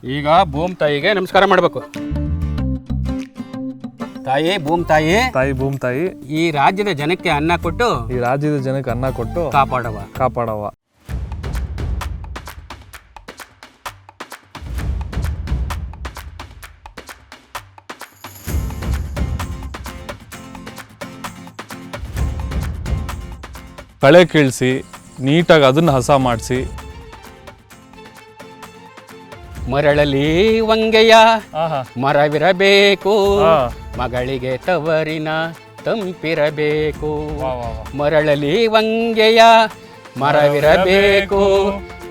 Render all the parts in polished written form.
ಈಗ ಭೂಮ್ ತಾಯಿಗೆ ನಮಸ್ಕಾರ ಮಾಡಬೇಕು. ತಾಯಿ ಭೂಮ್ ತಾಯಿ, ತಾಯಿ ಭೂಮ್ ತಾಯಿ, ಈ ರಾಜ್ಯದ ಜನಕ್ಕೆ ಅನ್ನ ಕೊಟ್ಟು, ಈ ರಾಜ್ಯದ ಜನಕ್ಕೆ ಅನ್ನ ಕೊಟ್ಟು ಕಾಪಾಡವ. ಕಳೆ ಕೀಳಿಸಿ ನೀಟಾಗಿ ಅದನ್ನ ಹಸ ಮಾಡಿಸಿ, ಮರಳಲಿ ವಂಗೆಯ ಮರವಿರಬೇಕು, ಮಗಳಿಗೆ ತವರಿನ ತಂಪಿರಬೇಕು. ಮರಳಲಿ ವಂಗೆಯ ಮರವಿರಬೇಕು,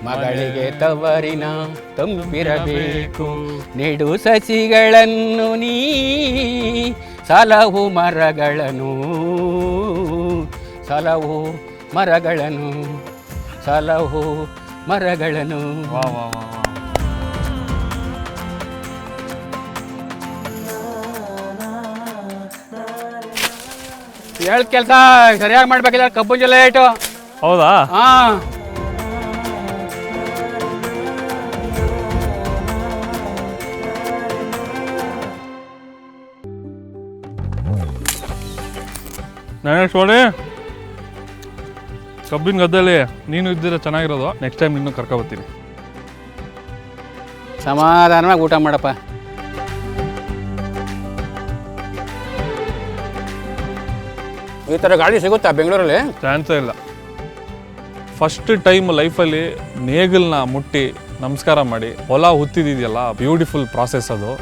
ಮಗಳಿಗೆ ತವರಿನ ತಂಪಿರಬೇಕು. ನೆಡು ಸಸಿಗಳನ್ನು ನೀ ಸಲಹು ಮರಗಳನ್ನು, ಸಲಹು ಮರಗಳನ್ನು, ಸಲಹು ಮರಗಳನ್ನು. ಹೇಳ್ ಕೆಲಸ ಸರಿಯಾಗಿ ಮಾಡ್ಬೇಕಿಲ್ಲ, ಕಬ್ಬು ಜಲ ಏಟು. ಹೌದಾ? ಹಾ, ನೋಡಿ ಕಬ್ಬಿನ ಗದ್ದೆಯಲ್ಲಿ ನೀನು ಇದ್ದಿದ್ರೆ ಚೆನ್ನಾಗಿರೋದು. ನೆಕ್ಸ್ಟ್ ಟೈಮ್ ನಿನ್ನೂ ಕರ್ಕೊಬರ್ತೀನಿ. ಸಮಾಧಾನವಾಗಿ ಊಟ ಮಾಡಪ್ಪ. ಈ ಥರ ಗಾಡಿ ಸಿಗುತ್ತಾ ಬೆಂಗಳೂರಲ್ಲಿ? ಚಾನ್ಸೇ ಇಲ್ಲ. ಫಸ್ಟ್ ಟೈಮ್ ಲೈಫಲ್ಲಿ ನೇಗಿಲ್ನ ಮುಟ್ಟಿ ನಮಸ್ಕಾರ ಮಾಡಿ ಹೊಲ ಹುತ್ತಿದೆಯಲ್ಲ, ಬ್ಯೂಟಿಫುಲ್ ಪ್ರಾಸೆಸ್ ಅದು.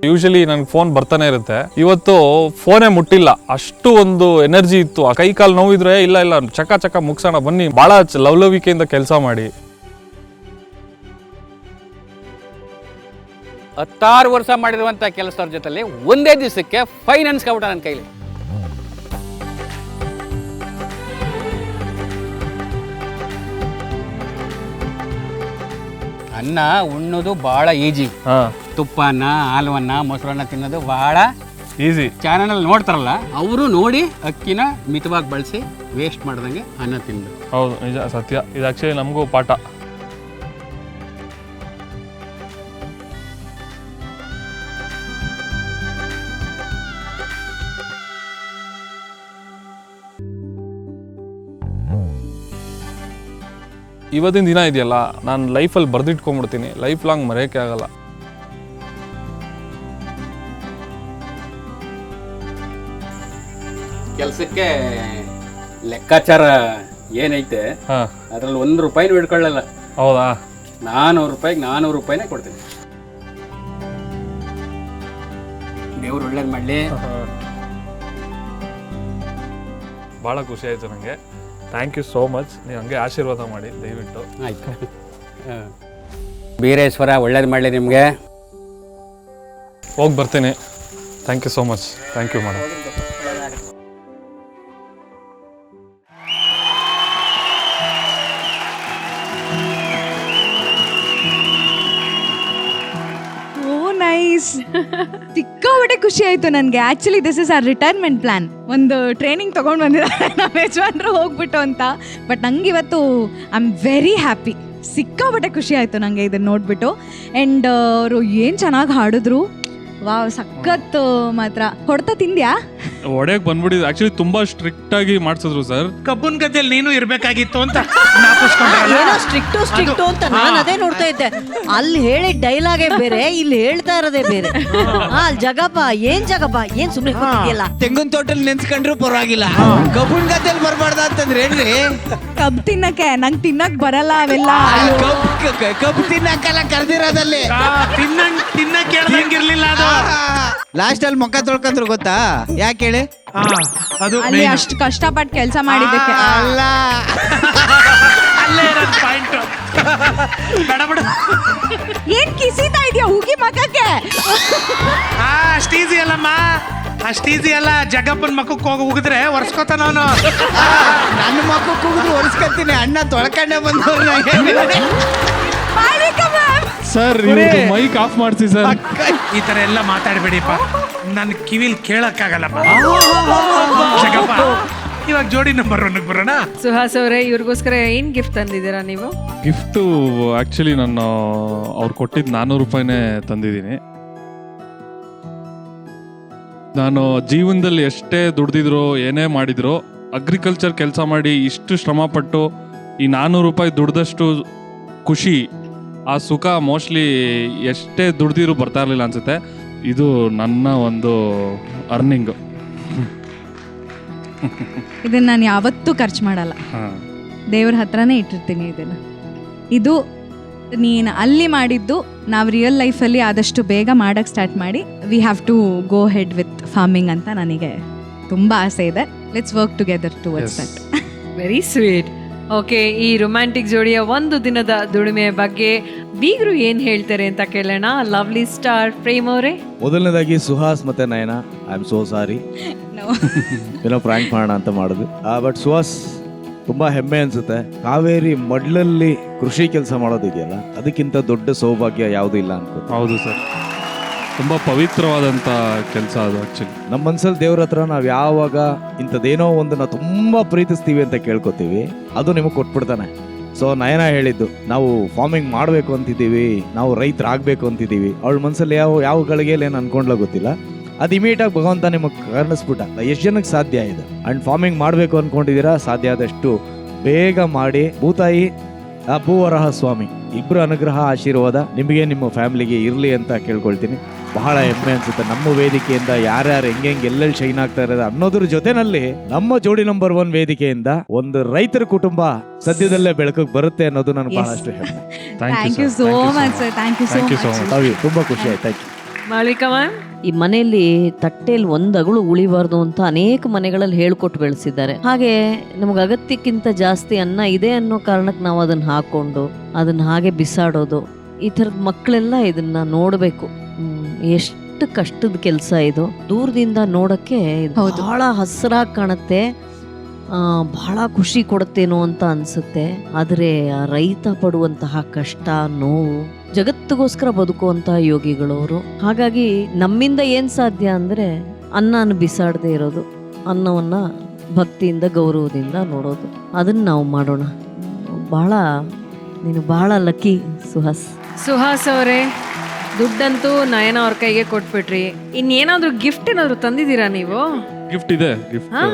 ಯೂಶಲಿ ನನ್ಗೆ ಫೋನ್ ಬರ್ತಾನೆ ಇರುತ್ತೆ. ಇವತ್ತು ಫೋನೇ ಮುಟ್ಟಿಲ್ಲ, ಅಷ್ಟು ಒಂದು ಎನರ್ಜಿ ಇತ್ತು. ಆ ಕೈ ಕಾಲು ನೋವಿದ್ರೆ ಇಲ್ಲ ಚಕ ಚಕ ಮುಗ್ಸೋಣ ಬನ್ನಿ, ಬಹಳ ಲವಲವಿಕೆಯಿಂದ ಕೆಲಸ ಮಾಡಿ. 16 ವರ್ಷ ಮಾಡಿರುವಂಥ ಕೆಲಸದ ಜೊತೆಲಿ ಒಂದೇ ದಿವಸಕ್ಕೆ ಫೈನಾನ್ಸ್ ಕಬಿಟ ನನ್ನ ಕೈಲಿ. ಅನ್ನ ಉಣ್ಣೋದು ಭಾಳ ಈಜಿ. ತುಪ್ಪನ, ಹಾಲುವನ್ನ, ಮೊಸರನ್ನ ತಿನ್ನೋದು ಭಾಳ ಈಸಿ. ಚಾನಲ್ ನೋಡ್ತಾರಲ್ಲ ಅವರು ನೋಡಿ ಅಕ್ಕಿನ ಮಿತವಾಗಿ ಬಳಸಿ ವೇಸ್ಟ್ ಮಾಡ್ದಂಗೆ ಅನ್ನ ತಿನ್ಬೇಕು. ಹೌದು, ನಿಜ, ಸತ್ಯ. ಇದು ಆಕ್ಚುಲಿ ನಮಗೂ ಪಾಠ. ಇವತ್ತಿನ ದಿನ ಇದೆಯಲ್ಲ, ನಾನು ಲೈಫಲ್ಲಿ ಬರೆದಿಟ್ಕೊಂಡ್ಬಿಡ್ತೀನಿ, ಲೈಫ್ ಲಾಂಗ್ ಮರೆಯೋಕ್ಕೆ ಆಗಲ್ಲ. ಕೆಲಸಕ್ಕೆ ಲೆಕ್ಕಾಚಾರ ಏನೈತೆ ಅದ್ರಲ್ಲಿ 1 ರೂಪಾಯಿನೂ ಹಿಡ್ಕೊಳ್ಳಲ್ಲ. ಹೌದಾ? 400 ರೂಪಾಯಿಗೆ 400 ರೂಪಾಯಿನೇ ಕೊಡ್ತೀನಿ. ದೇವ್ರು ಒಳ್ಳೇದು ಮಾಡಲಿ. ಭಾಳ ಖುಷಿ ಆಯಿತು ನನಗೆ. Thank you so much. ನೀವು ಹಂಗೆ ಆಶೀರ್ವಾದ ಮಾಡಿ ದಯವಿಟ್ಟು. ಆಯ್ತು. ಬೀರೇಶ್ವರ ಒಳ್ಳೇದು ಮಾಡಲಿ ನಿಮಗೆ. ಹೋಗಿ ಬರ್ತೀನಿ. Thank you so much. Thank you madam. ಸಿಕ್ಕಾಪಟ್ಟೆ ಖುಷಿ ಆಯಿತು ನನಗೆ. Actually this is our retirement plan. ಒಂದು ಟ್ರೈನಿಂಗ್ ತೊಗೊಂಡು ಬಂದಿದ್ದಾರೆ ನಮ್ಮ ಯಜಮಾನ್ರು ಹೋಗ್ಬಿಟ್ಟು ಅಂತ. ಬಟ್ ನಂಗೆ ಇವತ್ತು ಐ ಆಮ್ ವೆರಿ ಹ್ಯಾಪಿ. ಸಿಕ್ಕಾಪಟ್ಟೆ ಖುಷಿ ಆಯಿತು ನನಗೆ ಇದನ್ನು ನೋಡಿಬಿಟ್ಟು. ಆ್ಯಂಡ್ ಅವರು ಏನು ಚೆನ್ನಾಗಿ ಹಾಡಿದ್ರು. ವಾವ್, ಸಖತ್. ಮಾತ್ರ ಹೊಡ್ತಾ ತಿಂದ್ಯಾ? ಒಡೆಯಕ್ಕೆ ಬಂದ್ಬಿಟ್ಟಿದ್ದು. ಆಕ್ಚುಲಿ ತುಂಬಾ ಸ್ಟ್ರಿಕ್ಟ್ ಆಗಿ ಮಾಡಿಸಿದ್ರು ಸರ್. ಕಬ್ಬನ್ ಗದ್ದೆಯಲ್ಲಿ ನೀನು ಇರ್ಬೇಕಾಗಿತ್ತು ಅಂತ ಏನೋ ಸ್ಟ್ರಿಕ್ಟು ಅಂತ ನಾನು ಅದೇ ನೋಡ್ತಾ ಇದ್ದೆ. ಅಲ್ಲಿ ಹೇಳಿ ಡೈಲಾಗೇ ಬೇರೆ, ಇಲ್ಲಿ ಹೇಳ್ತಾ ಇರೋದೇ ಬೇರೆ. ಅಲ್ಲಿ ಜಗಪ್ಪ ಏನ್ ಸುಮ್ಮನೆ ಕೂತಿದ್ಯಲ್ಲ. ತೆಂಗಿನ ತೋಟಲ್ಲಿ ನೆನ್ಸ್ಕೊಂಡ್ರು ಪರವಾಗಿಲ್ಲ, ಕಬ್ಬನ್ ಗದ್ದೆಯಲ್ಲಿ ಬರ್ಬಾರ್ದ ಅಂತಂದ್ರೆ ಏನ್ರಿ? ಕಬ್ಬು ತಿನ್ನಕ್ಕೆ ನಂಗೆ ತಿನ್ನಕ್ ಬರಲ್ಲ ಅವೆಲ್ಲ. ಕಬ್ಬು ತಿನ್ನಕ್ಕೆಲ್ಲ ಕರ್ದಿರೋದಲ್ಲಿ ತಿನ್ನಕ್ಕೆ ಕೇಳ್ದಂಗಿರ್ಲಿಲ್ಲ. ಅದು ಲಾಸ್ಟ್ ಅಲ್ಲಿ ಮುಖ ತೊಳ್ಕೊಂಡ್ರು ಗೊತ್ತಾ? ಯಾಕೆ ಹೇಳಿ? ಅದು ಅಲ್ಲಿ ಅಷ್ಟು ಕಷ್ಟಪಟ್ಟು ಕೆಲಸ ಮಾಡಿದ್ದಕ್ಕೆ ಅಲ್ಲ, ಅಲ್ಲೇ ಇರೋದು ಪಾಯಿಂಟ್. ಏನ್ ಕಿಸಿತಾ ಇದೆಯಾ ಹುಗಿ ಮಗಕ್ಕೆ? ಅಷ್ಟು ಈಸಿ ಅಲ್ಲಮ್ಮ, ಅಷ್ಟು ಈಸಿ ಅಲ್ಲ. ಜಗಪ್ಪನ ಮಕ್ಕಕ್ಕೆ ಹೋಗಿ ಉಗಿದ್ರೆ ಒರ್ಸ್ಕೊತ ನಾನು ನನ್ನ ಮಕ್ಕಕ್ಕೆ ಉಗಿದ್ರು ಒರ್ಸ್ಕೊತೀನಿ. ಅಣ್ಣ ತೊಳ್ಕೊಂಡೆ ಬಂದವ್ರನ್ನ ಸರ್ ಮೈಕ್ ಆಫ್ ಮಾಡಿಸಿ ಸರ್. ಈ ತರ ಎಲ್ಲ ಮಾತಾಡಬೇಡಿಪ್ಪ, ನನ್ನ ಕಿವಿಲ್ ಕೇಳಕ್ಕಾಗಲ್ಲಪ್ಪ. ಜಗಪ್ಪ, ಇವಾಗ ಜೋಡಿ ನಂಬರ್ 1 ಬರೋಣ. ಸುಹಾಸ್ ಅವರೇ, ಇವ್ರಿಗೋಸ್ಕರ ಏನ್ ಗಿಫ್ಟ್ ತಂದಿದ್ದೀರಾ ನೀವು? ಗಿಫ್ಟು ಆಕ್ಚುಲಿ ನಾನು ಅವ್ರು ಕೊಟ್ಟಿದ್ದು 400 ರೂಪಾಯಿನೇ ತಂದಿದ್ದೀನಿ. ನಾನು ಜೀವನದಲ್ಲಿ ಎಷ್ಟೇ ದುಡ್ದಿದ್ರು ಏನೇ ಮಾಡಿದ್ರು ಅಗ್ರಿಕಲ್ಚರ್ ಕೆಲಸ ಮಾಡಿ ಇಷ್ಟು ಶ್ರಮಪಟ್ಟು ಈ 400 ರೂಪಾಯಿ ದುಡ್ದಷ್ಟು ಖುಷಿ, ಆ ಸುಖ ಮೋಸ್ಟ್ಲಿ ಎಷ್ಟೇ ದುಡ್ದಿದ್ರು ಬರ್ತಾ ಇರಲಿಲ್ಲ ಅನ್ಸುತ್ತೆ. ಇದು ನನ್ನ ಒಂದು ಅರ್ನಿಂಗು. ಇದನ್ನ ನಾನು ಯಾವತ್ತೂ ಖರ್ಚು ಮಾಡಲ್ಲ, ದೇವ್ರ ಹತ್ರನೇ ಇಟ್ಟಿರ್ತೀನಿ ಇದನ್ನು. ಇದು ನೀನು ಅಲ್ಲಿ ಮಾಡಿದ್ದು ನಾವು ರಿಯಲ್ ಲೈಫಲ್ಲಿ ಆದಷ್ಟು ಬೇಗ ಮಾಡೋಕ್ಕೆ ಸ್ಟಾರ್ಟ್ ಮಾಡಿ we have to go head with farming ಅಂತ ನನಗೆ ತುಂಬ ಆಸೆ ಇದೆ. Let's work together towards that. Very sweet. Okay, ಈ ರೊಮ್ಯಾಂಟಿಕ್ ಜೋಡಿಯ ಒಂದು ದಿನದ ದುಡಿಮೆಯ ಬಗ್ಗೆ ಬೀಗರು ಏನ್ ಹೇಳ್ತಾರೆ ಅಂತ ಕೇಳೋಣ. ಲವ್ಲಿ ಸ್ಟಾರ್ ಪ್ರೇಮ್ ಅವರೇ. ಮೊದಲನೇದಾಗಿ ಸುಹಾಸ್ ಮತ್ತೆ ನಯನ, ಐ ಆಮ್ ಸೋ ಸಾರಿ, ಏನೋ ಪ್ರಾಂಕ್ ಮಾಡೋಣ ಅಂತ ಮಾಡಿದ್ವಿ. ಬಟ್ ಸುಹಾಸ್ ತುಂಬಾ ಹೆಮ್ಮೆ ಅನ್ಸುತ್ತೆ. ಕಾವೇರಿ ಮಡ್ಲಲ್ಲಿ ಕೃಷಿ ಕೆಲಸ ಮಾಡೋದಿದೆಯಲ್ಲ, ಅದಕ್ಕಿಂತ ದೊಡ್ಡ ಸೌಭಾಗ್ಯ ಯಾವುದೂ ಇಲ್ಲ ಅನ್ಕೋ. ಹೌದು ಸರ್, ತುಂಬ ಪವಿತ್ರವಾದಂಥ ಕೆಲಸ ಅದು ಆ್ಯಕ್ಚುಲಿ. ನಮ್ಮ ಮನ್ಸಲ್ಲಿ ದೇವ್ರ ಹತ್ರ ನಾವು ಯಾವಾಗ ಇಂಥದ್ದೇನೋ ಒಂದನ್ನ ತುಂಬಾ ಪ್ರೀತಿಸ್ತೀವಿ ಅಂತ ಕೇಳ್ಕೊತೀವಿ, ಅದು ನಿಮಗೆ ಕೊಟ್ಬಿಡ್ತಾನೆ. ಸೊ ನಯನ ಹೇಳಿದ್ದು, ನಾವು ಫಾರ್ಮಿಂಗ್ ಮಾಡಬೇಕು ಅಂತಿದ್ದೀವಿ, ನಾವು ರೈತರಾಗಬೇಕು ಅಂತಿದ್ದೀವಿ. ಅವಳ ಮನಸ್ಸಲ್ಲಿ ಯಾವ ಗಳಿಗೆಯಲ್ಲಿ ಏನು ಅನ್ಕೊಂಡ್ಲ ಗೊತ್ತಿಲ್ಲ, ಅದು ಇಮಿಡಿಯೇಟಾಗಿ ಭಗವಂತ ನಿಮಗೆ ಕಾಣಿಸ್ಬಿಟ್ಟ. ಎಷ್ಟು ಜನಕ್ಕೆ ಸಾಧ್ಯ ಇದೆ ಅಂಡ್ ಫಾರ್ಮಿಂಗ್ ಮಾಡಬೇಕು ಅನ್ಕೊಂಡಿದ್ದೀರಾ, ಸಾಧ್ಯ ಆದಷ್ಟು ಬೇಗ ಮಾಡಿ. ಭೂತಾಯಿ ಆ ಭೂವರಹ ಸ್ವಾಮಿ ಇಬ್ಬರು ಅನುಗ್ರಹ ಆಶೀರ್ವಾದ ನಿಮಗೆ ನಿಮ್ಮ ಫ್ಯಾಮಿಲಿಗೆ ಇರಲಿ ಅಂತ ಕೇಳ್ಕೊಳ್ತೀನಿ. ಬಹಳ ಹೆಮ್ಮೆ ಅನ್ಸುತ್ತೆ ನಮ್ಮ ವೇದಿಕೆಯಿಂದ ಯಾರ್ಯಾರು ಹೆಂಗೆ ಎಲ್ಲೆಲ್ಲಿ ಶೈನ್ ಆಗ್ತಾ ಇರೋದು ಅನ್ನೋದ್ರ ಜೊತೆನಲ್ಲಿ ನಮ್ಮ ಜೋಡಿ ನಂಬರ್ 1 ವೇದಿಕೆಯಿಂದ ಒಂದು ರೈತರ ಕುಟುಂಬ ಸದ್ಯದಲ್ಲೇ ಬೆಳಕಿಗೆ ಬರುತ್ತೆ ಅನ್ನೋದು ನನಗೆ ಬಹಳಷ್ಟು ಹೆಮ್ಮೆ. Thank you so much sir, thank you so much. ತುಂಬಾ ಖುಷಿ ಆಯ್ತು. Thank you. ಮಾಳಿಕಾ ಮ್ಯಾಮ್. ಈ ಮನೆಯಲ್ಲಿ ತಟ್ಟೆಯಲ್ಲಿ ಒಂದು ಅಗಳು ಉಳಿಬಾರ್ದು ಅಂತ ಅನೇಕ ಮನೆಗಳಲ್ಲಿ ಹೇಳ್ಕೊಟ್ಟು ಬೆಳೆಸಿದ್ದಾರೆ. ಹಾಗೆ ನಮಗೆ ಅಗತ್ಯಕ್ಕಿಂತ ಜಾಸ್ತಿ ಅನ್ನ ಇದೆ ಅನ್ನೋ ಕಾರಣಕ್ಕೆ ನಾವು ಅದನ್ನ ಹಾಕೊಂಡು ಅದನ್ನ ಹಾಗೆ ಬಿಸಾಡೋದು, ಈ ಥರದ ಮಕ್ಕಳೆಲ್ಲ ಇದನ್ನ ನೋಡಬೇಕು. ಎಷ್ಟು ಕಷ್ಟದ ಕೆಲಸ ಇದು. ದೂರದಿಂದ ನೋಡಕ್ಕೆ ಬಹಳ ಹಸಿರಾಗಿ ಕಾಣುತ್ತೆ, ಬಹಳ ಖುಷಿ ಕೊಡುತ್ತೇನೋ ಅಂತ ಅನ್ಸುತ್ತೆ. ಆದರೆ ಆ ರೈತ ಪಡುವಂತಹ ಕಷ್ಟ, ನೋವು, ಜಗತ್ತಿಗೋಸ್ಕರ ಬದುಕುವಂತಹ ಯೋಗಿಗಳವರು. ಹಾಗಾಗಿ ನಮ್ಮಿಂದ ಏನ್ ಸಾಧ್ಯ ಅಂದ್ರೆ ಅನ್ನನ ಬಿಸಾಡದೆ ಇರೋದು, ಅನ್ನವನ್ನ ಭಕ್ತಿಯಿಂದ ಗೌರವದಿಂದ ನೋಡೋದು, ಅದನ್ನ ನಾವು ಮಾಡೋಣ. ನೀನು ಬಹಳ ಲಕ್ಕಿ ಸುಹಾಸ್. ಸುಹಾಸ್ ಅವರೇ, ದುಡ್ಡಂತೂ ನಯನ ಅವ್ರ ಕೈಗೆ ಕೊಟ್ಬಿಟ್ರಿ. ಇನ್ನೇನಾದ್ರೂ ಗಿಫ್ಟ್ ಏನಾದ್ರು ತಂದಿದ್ದೀರಾ ನೀವು? ಗಿಫ್ಟ್ ಇದೆ, ಗಿಫ್ಟ್ ಹಾ